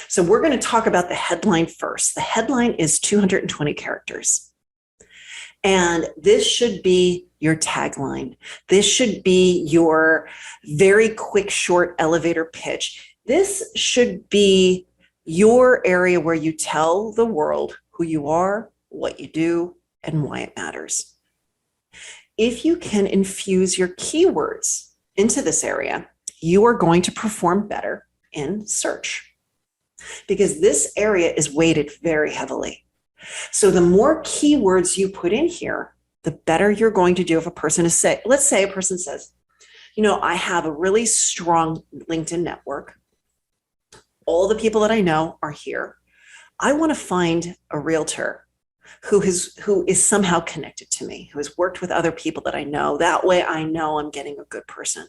So we're going to talk about the headline first. The headline is 220 characters. And this should be your tagline. This should be your very quick, short elevator pitch. This should be your area where you tell the world who you are, what you do, and why it matters. If you can infuse your keywords into this area, you are going to perform better in search because this area is weighted very heavily. So the more keywords you put in here, the better you're going to do if a person is say, let's say a person says, I have a really strong LinkedIn network. All the people that I know are here. I want to find a realtor who is somehow connected to me, who has worked with other people that I know. That way I know I'm getting a good person.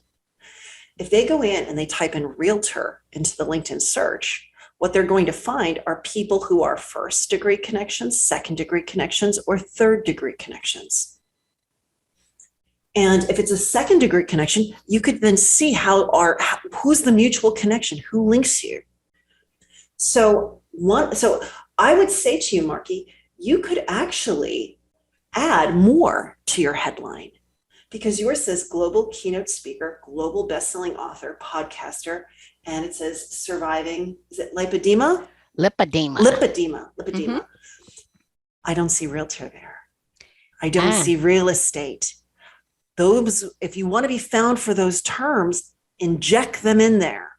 If they go in and they type in realtor into the LinkedIn search, what they're going to find are people who are first degree connections, second degree connections, or third degree connections. And if it's a second degree connection, you could then see who's the mutual connection, who links you. So I would say to you, Marky, you could actually add more to your headline because yours says global keynote speaker, global best-selling author, podcaster, and it says surviving, is it lipedema? Lipedema. Mm-hmm. I don't see realtor there. I don't see real estate. Those, if you want to be found for those terms, inject them in there.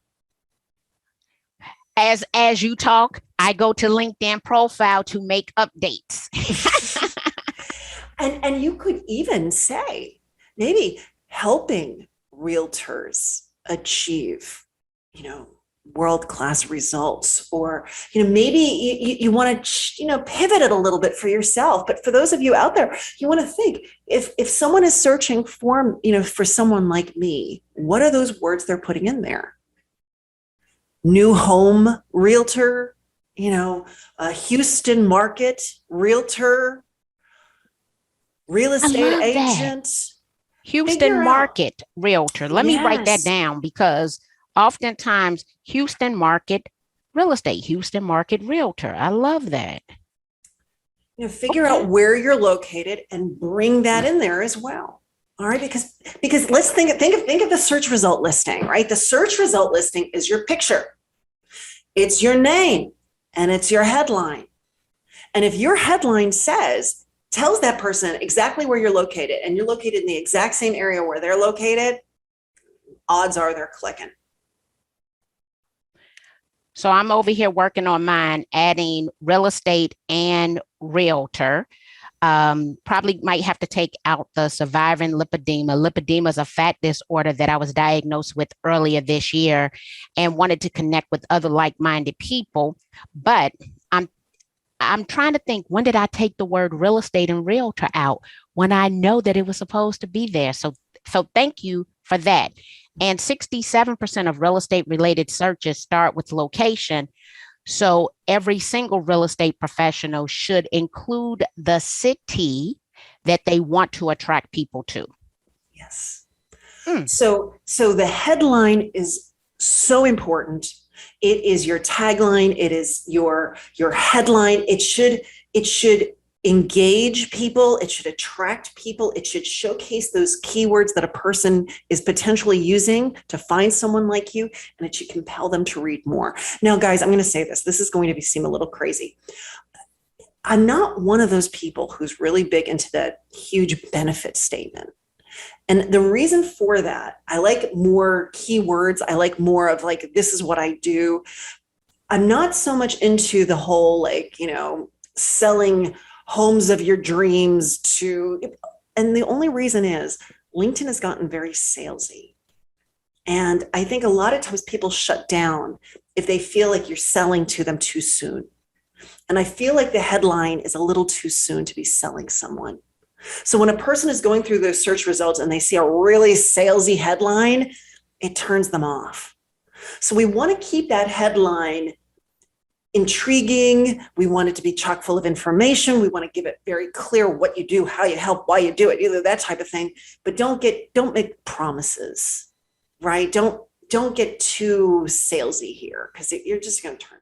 As you talk, I go to LinkedIn profile to make updates. and you could even say, maybe helping realtors achieve, world-class results, or, maybe you want to, pivot it a little bit for yourself. But for those of you out there, you want to think if someone is searching for, for someone like me, what are those words they're putting in there? New home realtor, a Houston market realtor, real estate agent. Houston market realtor. Let me write that down because oftentimes Houston market real estate, Houston market realtor. I love that. Figure out where you're located and bring that in there as well. All right, because let's think of the search result listing, right? The search result listing is your picture. It's your name and it's your headline. And if your headline tells that person exactly where you're located and you're located in the exact same area where they're located, odds are they're clicking. So I'm over here working on mine, adding real estate and realtor. Probably might have to take out the surviving lipedema. Lipedema is a fat disorder that I was diagnosed with earlier this year and wanted to connect with other like-minded people. But I'm trying to think, when did I take the word real estate and realtor out when I know that it was supposed to be there? So thank you for that. And 67% of real estate related searches start with location. So every single real estate professional should include the city that they want to attract people to. Yes. So the headline is so important. It is your tagline. It is your headline. It should engage people. It should attract people. It should showcase those keywords that a person is potentially using to find someone like you, and it should compel them to read more. Now, guys, I'm going to say this. This is going to seem a little crazy. I'm not one of those people who's really big into that huge benefit statement. And the reason for that, I like more keywords. I like more of this is what I do. I'm not so much into the whole, selling homes of your dreams and the only reason is LinkedIn has gotten very salesy. And I think a lot of times people shut down if they feel like you're selling to them too soon. And I feel like the headline is a little too soon to be selling someone. So when a person is going through their search results and they see a really salesy headline, it turns them off. So we want to keep that headline intriguing. We want it to be chock full of information. We want to give it very clear what you do, how you help, why you do it, either that type of thing. But don't make promises, right? Don't get too salesy here because you're just going to turn